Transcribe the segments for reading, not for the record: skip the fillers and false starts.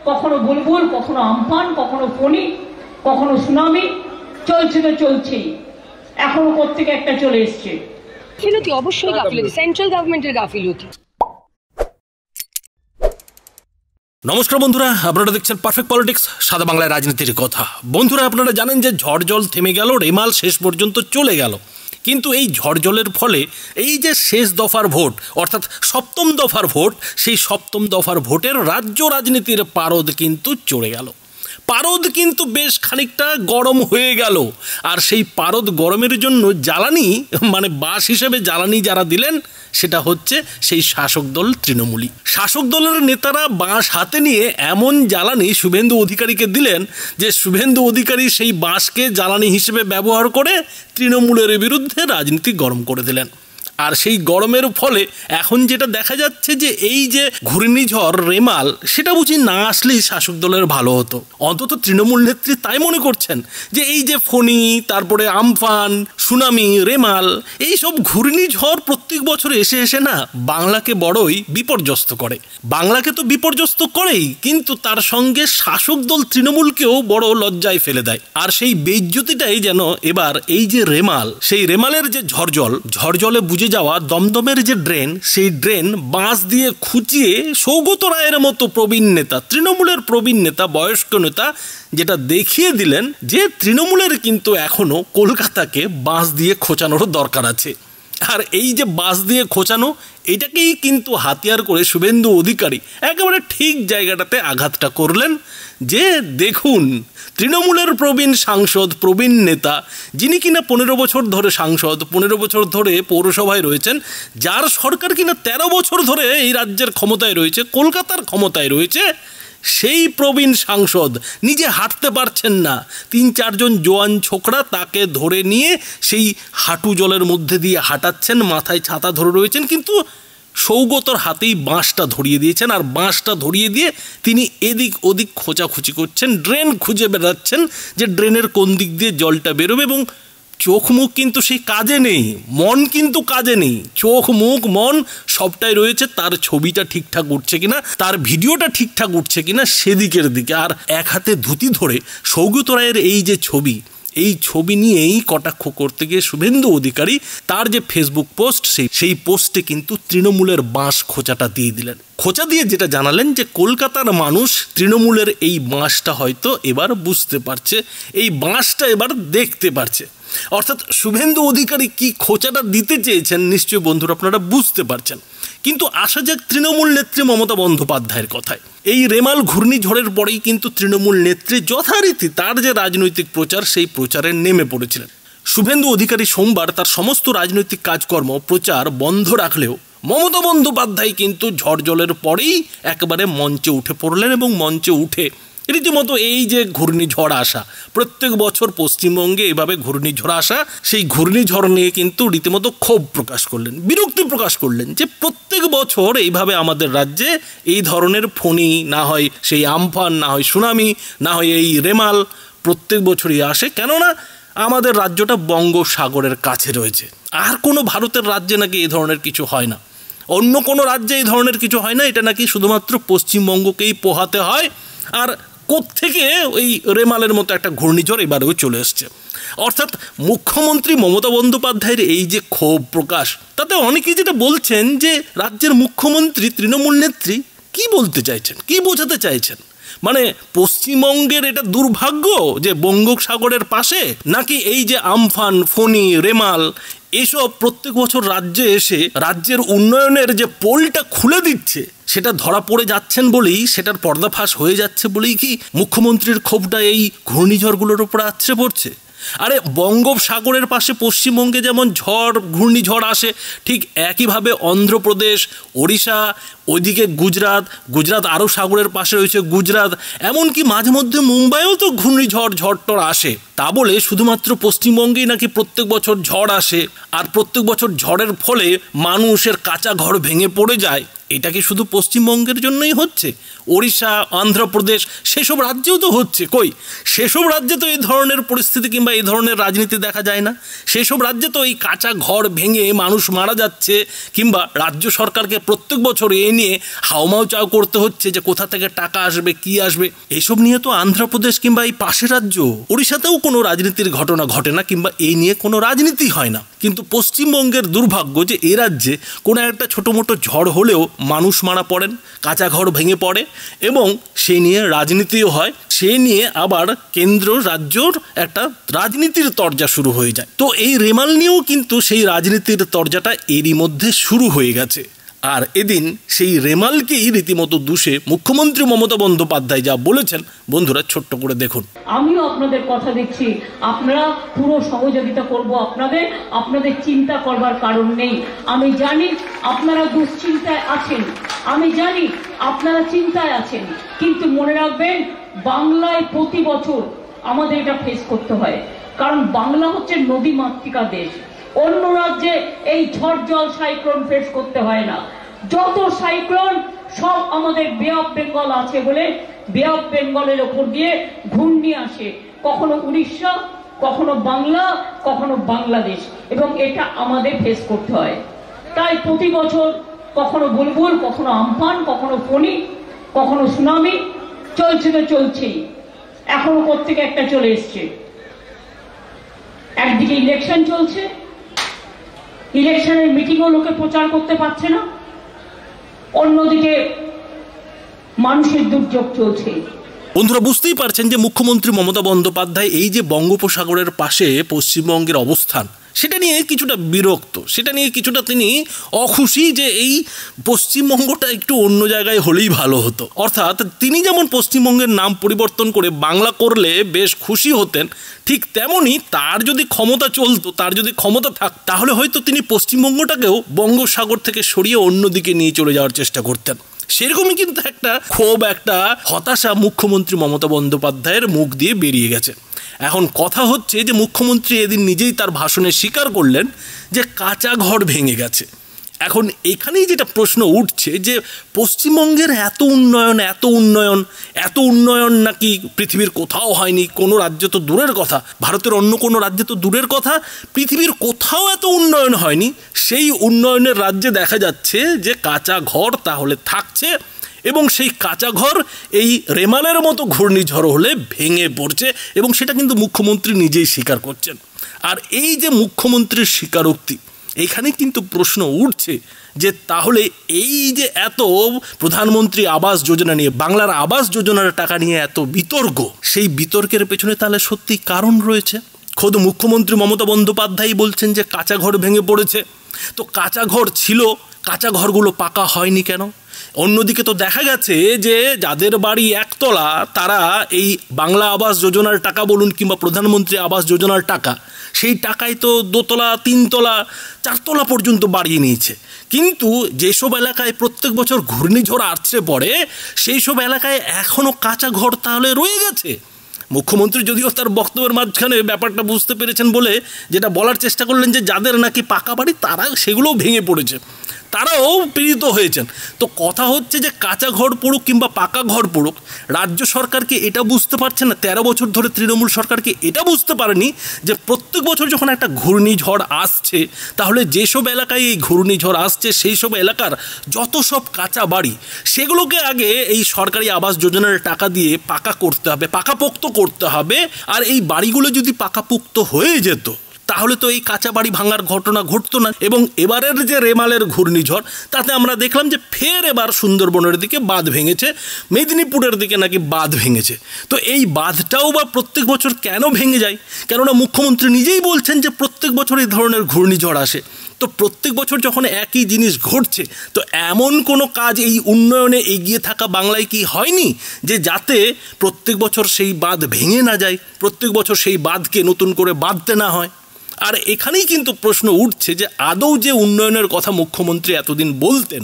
কখনো বুলবুল, কখনো আমফান, কখনো ফণী, কখনো সুনামি, চলছে তো চলছেই। এখনো কোত্থেকে একটা চলে এসছে। গাফিলতি, অবশ্যই গাফিলতি, সেন্ট্রাল গভর্নমেন্টের গাফিলতি। নমস্কার বন্ধুরা, আপনারা দেখছেন পারফেক্ট পলিটিক্স, সাদা বাংলায় রাজনীতির কথা। বন্ধুরা, আপনারা জানেন যে ঝড় জল থেমে গেল, রেমাল শেষ পর্যন্ত চলে গেল। কিন্তু এই ঝড় জলের ফলে এই যে শেষ দফার ভোট, অর্থাৎ সপ্তম দফার ভোট, সেই সপ্তম দফার ভোটের রাজ্য রাজনীতির পারদ কিন্তু চড়ে গেল। পারদ কিন্তু বেশ খানিকটা গরম হয়ে গেল। আর সেই পারদ গরমের জন্য জ্বালানি, মানে বাস হিসেবে জ্বালানি যারা দিলেন, সেটা হচ্ছে সেই শাসক দল তৃণমূলী। শাসক দলের নেতারা বাঁশ হাতে নিয়ে এমন জ্বালানি শুভেন্দু অধিকারীকে দিলেন যে শুভেন্দু অধিকারী সেই বাঁশকে জ্বালানি হিসেবে ব্যবহার করে তৃণমূলের বিরুদ্ধে রাজনীতি গরম করে দিলেন। আর সেই গরমের ফলে এখন যেটা দেখা যাচ্ছে যে এই যে ঘূর্ণিঝড় রেমাল, সেটা বুঝি না আসলেই শাসক দলের ভালো হতো। অন্তত তৃণমূল নেত্রী তাই মনে করছেন যে এই যে ফণী, তারপরে আমফান, সুনামি, রেমাল, এই সব ঘূর্ণিঝড় প্রত্যেক বছর এসে এসে না বাংলাকে বড়ই বিপর্যস্ত করে। বাংলাকে তো বিপর্যস্ত করেই, কিন্তু তার সঙ্গে শাসক দল তৃণমূলকেও বড় লজ্জায় ফেলে দেয়। আর সেই বেইজ্জতিটাই যেন এবার এই যে রেমাল, সেই রেমালের যে ঝড়জলে বুঝে যাওয়া দমদমের যে ড্রেন, সেই ড্রেন বাঁশ দিয়ে খুঁচিয়ে সৌগত রায়ের মতো প্রবীণ নেতা, তৃণমূলের প্রবীণ নেতা, বয়স্ক নেতা, যেটা দেখিয়ে দিলেন যে তৃণমূলের কিন্তু এখনো কলকাতাকে বাঁশ দিয়ে খোঁচানোর দরকার আছে। আর এই যে বাঁশ দিয়ে খোঁচানো, এটাকেই কিন্তু হাতিয়ার করে শুভেন্দু অধিকারী একেবারে ঠিক জায়গাটাতে আঘাতটা করলেন যে দেখুন, তৃণমূলের প্রবীণ সাংসদ, প্রবীণ নেতা, যিনি কিনা 15 বছর ধরে সাংসদ, 15 বছর ধরে পৌরসভায় রয়েছেন, যার সরকার কিনা 13 বছর ধরে এই রাজ্যের ক্ষমতায় রয়েছে, কলকাতার ক্ষমতায় রয়েছে, সেই প্রবীণ সাংসদ নিজে হাঁটতে পারছেন না, 3-4 জন জোয়ান ছোকরা তাকে ধরে নিয়ে সেই হাঁটু জলের মধ্যে দিয়ে হাঁটাচ্ছেন, মাথায় ছাতা ধরে রয়েছেন, কিন্তু সৌগতর হাতেই বাঁশটা ধরিয়ে দিয়েছেন। আর বাঁশটা ধরিয়ে দিয়ে তিনি এদিক ওদিক খোঁচাখুচি করছেন, ড্রেন খুঁজে বেড়াচ্ছেন যে ড্রেনের কোন দিক দিয়ে জলটা বেরোবে। এবং চোখ মুখ কিন্তু সেই কাজে নেই, মন কিন্তু কাজে নেই। চোখ মুখ মন সবটাই রয়েছে তার ছবিটা ঠিকঠাক উঠছে কিনা, তার ভিডিওটা ঠিকঠাক উঠছে কিনা সেদিকের দিকে। আর এক হাতে ধুতি ধরে সৌগত রায়ের এই যে ছবি, এই ছবি নিয়েই কটাক্ষ করতে গিয়ে শুভেন্দু অধিকারী তার যে ফেসবুক পোস্ট, সেই পোস্টে কিন্তু তৃণমূলের বাঁশ খোঁচাটা দিয়ে দিলেন। খোঁচা দিয়ে যেটা জানালেন যে কলকাতার মানুষ তৃণমূলের এই বাঁশটা হয়তো এবার বুঝতে পারছে, এই বাঁশটা এবার দেখতে পারছে। অর্থাৎ শুভেন্দু অধিকারী কি খোঁচাটা দিতে চেয়েছেন নিশ্চয়ই বন্ধুরা আপনারা বুঝতে পারছেন। কিন্তু আসা যাক তৃণমূল নেত্রী মমতা বন্দ্যোপাধ্যায়ের কথায়। এই রেমাল ঘূর্ণিঝড়ের পরেই কিন্তু তৃণমূল নেত্রী যথারীতি তার যে রাজনৈতিক প্রচার, সেই প্রচারে নেমে পড়েছিলেন। শুভেন্দু অধিকারী সোমবার তার সমস্ত রাজনৈতিক কাজকর্ম প্রচার বন্ধ রাখলেও মমতা বন্দ্যোপাধ্যায় কিন্তু ঝড় জলের পরেই একেবারে মঞ্চে উঠে পড়লেন এবং মঞ্চে উঠে রীতিমতো এই যে ঘূর্ণিঝড় আসা, প্রত্যেক বছর পশ্চিমবঙ্গে এভাবে ঘূর্ণিঝড় আসা, সেই ঘূর্ণিঝড় নিয়ে কিন্তু রীতিমতো ক্ষোভ প্রকাশ করলেন, বিরক্তি প্রকাশ করলেন যে প্রত্যেক বছর এইভাবে আমাদের রাজ্যে এই ধরনের ফণী, না হয় সেই আমফান, না হয় সুনামি, না হয় এই রেমাল প্রত্যেক বছরই আসে। কেননা আমাদের রাজ্যটা বঙ্গোপসাগরের কাছে রয়েছে, আর কোনো ভারতের রাজ্যে নাকি এই ধরনের কিছু হয় না, অন্য কোনো রাজ্যে এই ধরনের কিছু হয় না, এটা নাকি শুধুমাত্র পশ্চিমবঙ্গকেই পোহাতে হয়। আর কোত্থেকে ওই রেমালের মতো একটা ঘূর্ণিঝড় এবারেও চলে এসছে। অর্থাৎ মুখ্যমন্ত্রী মমতা বন্দ্যোপাধ্যায়ের এই যে ক্ষোভ প্রকাশ, তাতে অনেকেই যেটা বলছেন যে রাজ্যের মুখ্যমন্ত্রী, তৃণমূল নেত্রী কি বলতে চাইছেন, কি বোঝাতে চাইছেন। মানে পশ্চিমবঙ্গের এটা দুর্ভাগ্য যে বঙ্গোপসাগরের পাশে, নাকি এই যে আমফান, ফণী, রেমাল এসব প্রত্যেক বছর রাজ্যে এসে রাজ্যের উন্নয়নের যে পোলটা খুলে দিচ্ছে, সেটা ধরা পড়ে যাচ্ছেন বলেই, সেটার পর্দাফাশ হয়ে যাচ্ছে বলেই কি মুখ্যমন্ত্রীর ক্ষোভটা এই ঘূর্ণিঝড়গুলোর উপর আছড়ে পড়ছে? আরে বঙ্গোপসাগরের পাশে পশ্চিমবঙ্গে যেমন ঘূর্ণিঝড় আসে, ঠিক একইভাবে অন্ধ্রপ্রদেশ, ওড়িশা, ওইদিকে গুজরাট আরও সাগরের পাশে রয়েছে গুজরাট, এমনকি মাঝে মধ্যে মুম্বাইও তো ঝড় আসে। তা বলে শুধুমাত্র পশ্চিমবঙ্গেই নাকি প্রত্যেক বছর ঝড় আসে আর প্রত্যেক বছর ঝড়ের ফলে মানুষের কাঁচা ঘর ভেঙে পড়ে যায়, এটা কি শুধু পশ্চিমবঙ্গের জন্যই হচ্ছে? ওড়িশা, অন্ধ্রপ্রদেশ সেসব রাজ্যেও তো হচ্ছে। কই সেসব রাজ্যে তো এই ধরনের পরিস্থিতি কিংবা এই ধরনের রাজনীতি দেখা যায় না? সেই সব রাজ্যে তো এই কাঁচা ঘর ভেঙে মানুষ মারা যাচ্ছে, কিংবা রাজ্য সরকারকে প্রত্যেক বছর এ নিয়ে হাওমাও চাও করতে হচ্ছে যে কোথা থেকে টাকা আসবে, কি আসবে। এইসব নিয়ে তো আন্ধ্রপ্রদেশ কিংবা এই পাশের রাজ্য ওড়িশাতেও কোনো রাজনীতির ঘটনা ঘটে না, কিংবা এই নিয়ে কোনো রাজনীতি হয় না। কিন্তু পশ্চিমবঙ্গের দুর্ভাগ্য যে এ রাজ্যে কোনো একটা ছোটো মোটো ঝড় হলেও মানুষ মারা পড়েন, কাঁচা ঘর ভেঙে পড়ে, এবং সেই নিয়ে রাজনীতিও হয়। সে নিয়ে আবার কেন্দ্র রাজ্যর একটা রাজনীতির তরজা শুরু হয়ে যায়। তো এই রেমাল নিয়েও কিন্তু সেই রাজনীতির তরজাটা এরই মধ্যে শুরু হয়ে গেছে। আর এদিন সেই রেমালকেই রীতিমতো দুষে মুখ্যমন্ত্রী মমতা বন্দ্যোপাধ্যায় যা বলেছেন, বন্ধুরা ছোট্ট করে দেখুন। আমিও আপনাদের কথা দিচ্ছি, আপনারা পুরো সহযোগিতা করব আপনাদের চিন্তা করবার কারণ নেই। আমি জানি আপনারা দুশ্চিন্তায় আছেন, আমি জানি আপনারা চিন্তায় আছেন, কিন্তু মনে রাখবেন বাংলায় প্রতি বছর আমাদের এটা ফেস করতে হয়, কারণ বাংলা হচ্ছে নদী মাতৃকা দেশ। অন্য রাজ্যে এই ঝড় জল সাইক্লোন ফেস করতে হয় না। যত সাইক্লোন সব আমাদের বে অফ বেঙ্গল আছে বলে বে অফ বেঙ্গলের ওপর দিয়ে ঘূর্ণি আসে, কখনো উড়িষ্যা, কখনো বাংলা, কখনো বাংলাদেশ, এবং এটা আমাদের ফেস করতে হয়। তাই প্রতি বছর কখনো বুলবুল, কখনো আমফান, কখনো ফণি, কখনো সুনামি চলছে, তো চলছেই। এখনো প্রত্যেকে একটা চলে এসছে। একদিকে ইলেকশন চলছে, ইলেকশনের মিটিংও লোকে প্রচার করতে পারছে না, অন্যদিকে মানুষের দুর্যোগ চলছে। বন্ধুরা বুঝতেই পারছেন যে মুখ্যমন্ত্রী মমতা বন্দ্যোপাধ্যায় এই যে বঙ্গোপসাগরের পাশে পশ্চিমবঙ্গের অবস্থান, সেটা নিয়ে কিছুটা বিরক্ত, সেটা নিয়ে কিছুটা তিনি অখুশি যে এই পশ্চিমবঙ্গটা একটু অন্য জায়গায় হলেই ভালো হতো। অর্থাৎ তিনি যেমন পশ্চিমবঙ্গের নাম পরিবর্তন করে বাংলা করলে বেশ খুশি হতেন, ঠিক তেমনই তার যদি ক্ষমতা চলতো, তার যদি ক্ষমতা থাকতো, তাহলে হয়তো তিনি পশ্চিমবঙ্গটাকেও বঙ্গোপসাগর থেকে সরিয়ে অন্যদিকে নিয়ে চলে যাওয়ার চেষ্টা করতেন। সেরকমই কিন্তু একটা ক্ষোভ, একটা হতাশা মুখ্যমন্ত্রী মমতা বন্দ্যোপাধ্যায়ের মুখ দিয়ে বেরিয়ে গেছে। এখন কথা হচ্ছে যে মুখ্যমন্ত্রী এদিন নিজেই তার ভাষণে স্বীকার করলেন যে কাঁচা ঘর ভেঙে গেছে। এখন এখানেই যেটা প্রশ্ন উঠছে যে পশ্চিমবঙ্গের এত উন্নয়ন নাকি পৃথিবীর কোথাও হয়নি। কোনো রাজ্য তো দূরের কথা, ভারতের অন্য কোনো রাজ্যে তো দূরের কথা, পৃথিবীর কোথাও এত উন্নয়ন হয়নি। সেই উন্নয়নের রাজ্যে দেখা যাচ্ছে যে কাঁচা ঘর তাহলে থাকছে, এবং সেই কাঁচা ঘর এই রেমালের মতো ঘূর্ণিঝড় হলে ভেঙে পড়ছে, এবং সেটা কিন্তু মুখ্যমন্ত্রী নিজেই স্বীকার করছেন। আর এই যে মুখ্যমন্ত্রীর স্বীকারোক্তি, এখানে কিন্তু প্রশ্ন উঠছে যে তাহলে এই যে এত প্রধানমন্ত্রী আবাস যোজনা নিয়ে, বাংলার আবাস যোজনার টাকা নিয়ে এত বিতর্ক, সেই বিতর্কের পেছনে তাহলে সত্যি কারণ রয়েছে। খোদ মুখ্যমন্ত্রী মমতা বন্দ্যোপাধ্যায় বলছেন যে কাঁচা ঘর ভেঙে পড়েছে। তো কাঁচা ঘর ছিল, কাঁচা ঘরগুলো পাকা হয়নি কেন? অন্যদিকে তো দেখা গেছে যে যাদের বাড়ি একতলা, তারা এই বাংলা আবাস যোজনার টাকা বলুন কিংবা প্রধানমন্ত্রী আবাস যোজনার টাকা, সেই টাকায় তো দোতলা, তিনতলা, চারতলা পর্যন্ত বাড়িয়ে নিয়েছে। কিন্তু যেসব এলাকায় প্রত্যেক বছর ঘূর্ণিঝড় আছড়ে পড়ে, সেই সব এলাকায় এখনও কাঁচা ঘর তাহলে রয়ে গেছে। মুখ্যমন্ত্রী যদিও তার বক্তব্যের মাঝখানে ব্যাপারটা বুঝতে পেরেছেন বলে যেটা বলার চেষ্টা করলেন যে যাদের নাকি পাকা বাড়ি তারা সেগুলোও ভেঙে পড়েছে, তারাও পীড়িত হয়েছেন। তো কথা হচ্ছে যে কাঁচা ঘর পড়ুক কিংবা পাকা ঘর পড়ুক, রাজ্য সরকারকে এটা বুঝতে পারছে না, 13 বছর ধরে তৃণমূল সরকারকে এটা বুঝতে পারেনি যে প্রত্যেক বছর যখন একটা ঘূর্ণিঝড় আসছে, তাহলে যেসব এলাকায় এই ঘূর্ণিঝড় আসছে সেই সব এলাকার যত সব কাঁচা বাড়ি, সেগুলোকে আগে এই সরকারি আবাস যোজনার টাকা দিয়ে পাকা করতে হবে, পাকাপোক্ত করতে হবে। আর এই বাড়িগুলো যদি পাকাপোক্ত হয়ে যেত, তাহলে তো এই কাঁচা বাড়ি ভাঙার ঘটনা ঘটতো না। এবং এবারের যে রেমালের ঘূর্ণিঝড়, তাতে আমরা দেখলাম যে ফের এবার সুন্দরবনের দিকে বাঁধ ভেঙেছে, মেদিনীপুরের দিকে নাকি বাঁধ ভেঙেছে। তো এই বাঁধটাও বা প্রত্যেক বছর কেন ভেঙে যায়? কেননা মুখ্যমন্ত্রী নিজেই বলছেন যে প্রত্যেক বছর এই ধরনের ঘূর্ণিঝড় আসে। তো প্রত্যেক বছর যখন একই জিনিস ঘটছে, তো এমন কোনো কাজ এই উন্নয়নে এগিয়ে থাকা বাংলায় কি হয়নি যে যাতে প্রত্যেক বছর সেই বাঁধ ভেঙে না যায়, প্রত্যেক বছর সেই বাঁধকে নতুন করে বাঁধতে না হয়? আর এখানেই কিন্তু প্রশ্ন উঠছে যে আদৌ যে উন্নয়নের কথা মুখ্যমন্ত্রী এতদিন বলতেন,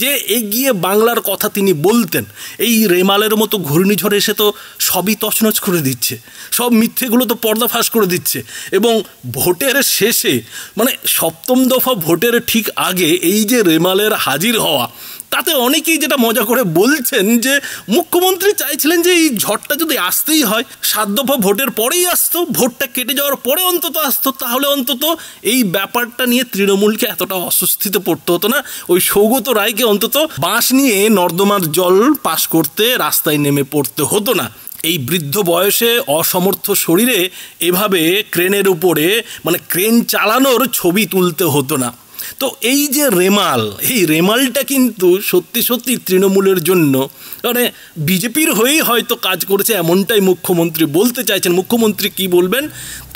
যে এগিয়ে বাংলার কথা তিনি বলতেন, এই রেমালের মতো ঘূর্ণিঝড় এসে তো সবই তছনছ করে দিচ্ছে, সব মিথ্যেগুলো তো পর্দাফাশ করে দিচ্ছে। এবং ভোটের শেষে, মানে 7ম দফা ভোটের ঠিক আগে এই যে রেমালের হাজির হওয়া, তাতে অনেকেই যেটা মজা করে বলছেন যে মুখ্যমন্ত্রী চাইছিলেন যে এই ঝড়টা যদি আসতেই হয় 7 দফা ভোটের পরেই আসতো, ভোটটা কেটে যাওয়ার পরে অন্তত আসতো, তাহলে অন্তত এই ব্যাপারটা নিয়ে তৃণমূলকে এতটা অস্বস্তিতে পড়তে হতো না, ওই সৌগত রায়কে অন্তত বাঁশ নিয়ে নর্দমার জল পাস করতে রাস্তায় নেমে পড়তে হতো না, এই বৃদ্ধ বয়সে অসমর্থ শরীরে এভাবে ক্রেনের উপরে মানে ক্রেন চালানোর ছবি তুলতে হতো না। তো এই যে রেমাল, এই রেমালটা কিন্তু সত্যি সত্যি তৃণমূলের জন্য মানে বিজেপির হয়েই হয়তো কাজ করেছে এমনটাই মুখ্যমন্ত্রী বলতে চাইছেন। মুখ্যমন্ত্রী কি বলবেন,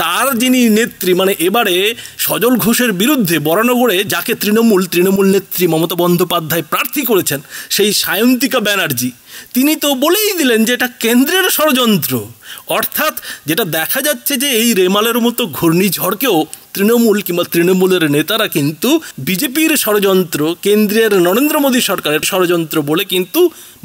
তার যিনি নেত্রী মানে এবারে সজল ঘোষের বিরুদ্ধে বরানগরে যাকে তৃণমূল নেত্রী মমতা বন্দ্যোপাধ্যায় প্রার্থী করেছেন, সেই সায়ন্তিকা ব্যানার্জি, তিনি তো বলেই দিলেন যে এটা কেন্দ্রের ষড়যন্ত্র। অর্থাৎ যেটা দেখা যাচ্ছে যে এই রেমালের মতো ঘূর্ণিঝড়কেও তৃণমূল কিংবা তৃণমূলের নেতারা কিন্তু বিজেপির ষড়যন্ত্র, কেন্দ্রের নরেন্দ্র মোদী সরকারের ষড়যন্ত্র বলে কিন্তু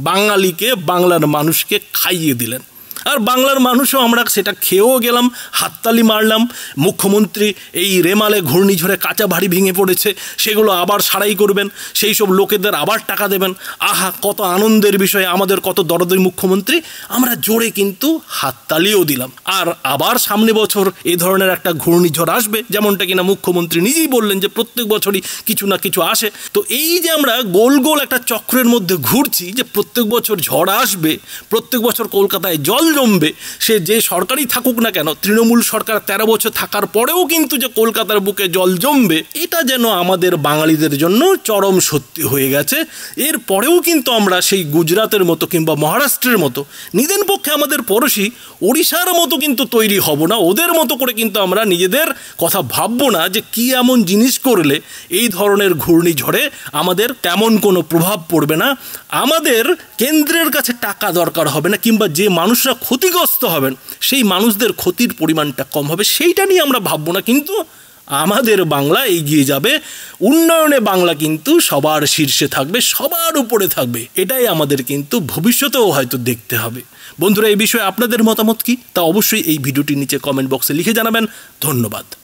বাঙালিকে, বাংলার মানুষকে খাইয়ে দিলেন। আর বাংলার মানুষও আমরা সেটা খেয়েও গেলাম, হাততালি মারলাম। মুখ্যমন্ত্রী এই রেমালে ঘূর্ণিঝড়ে কাঁচা বাড়ি ভেঙে পড়েছে, সেগুলো আবার সারাই করবেন, সেই সব লোকেদের আবার টাকা দেবেন। আহা, কত আনন্দের বিষয়, আমাদের কত দরদি মুখ্যমন্ত্রী, আমরা জোরে কিন্তু হাততালিও দিলাম। আর আবার সামনে বছর এ ধরনের একটা ঘূর্ণিঝড় আসবে, যেমনটা কিনা মুখ্যমন্ত্রী নিজেই বললেন যে প্রত্যেক বছরই কিছু না কিছু আসে। তো এই যে আমরা গোল গোল একটা চক্রের মধ্যে ঘুরছি, যে প্রত্যেক বছর ঝড় আসবে, প্রত্যেক বছর কলকাতায় জল জমবে, সে যে সরকারই থাকুক না কেন, তৃণমূল সরকার 13 বছর থাকার পরেও কিন্তু যে কলকাতার বুকে জল জমবে, এটা যেন আমাদের বাঙালিদের জন্য চরম সত্যি হয়ে গেছে। এর পরেও কিন্তু আমরা সেই গুজরাটের মতো কিংবা মহারাষ্ট্রের মতো, নিদেন পক্ষে আমাদের পড়োশি ওড়িশার মতো কিন্তু তৈরি হব না, ওদের মতো করে কিন্তু আমরা নিজেদের কথা ভাববো না যে কি এমন জিনিস করলে এই ধরনের ঘূর্ণিঝড়ে আমাদের তেমন কোনো প্রভাব পড়বে না, আমাদের কেন্দ্রের কাছে টাকা দরকার হবে না, কিংবা যে মানুষরা ক্ষতিগ্রস্ত হবেন সেই মানুষদের ক্ষতির পরিমাণটা কম হবে, সেইটা নিয়ে আমরা ভাববো না। কিন্তু আমাদের বাংলা এগিয়ে যাবে, উন্নয়নে বাংলা কিন্তু সবার শীর্ষে থাকবে, সবার উপরে থাকবে, এটাই আমাদের কিন্তু ভবিষ্যতেও হয়তো দেখতে হবে। বন্ধুরা, এই বিষয়ে আপনাদের মতামত কি তা অবশ্যই এই ভিডিওটির নিচে কমেন্ট বক্সে লিখে জানাবেন। ধন্যবাদ।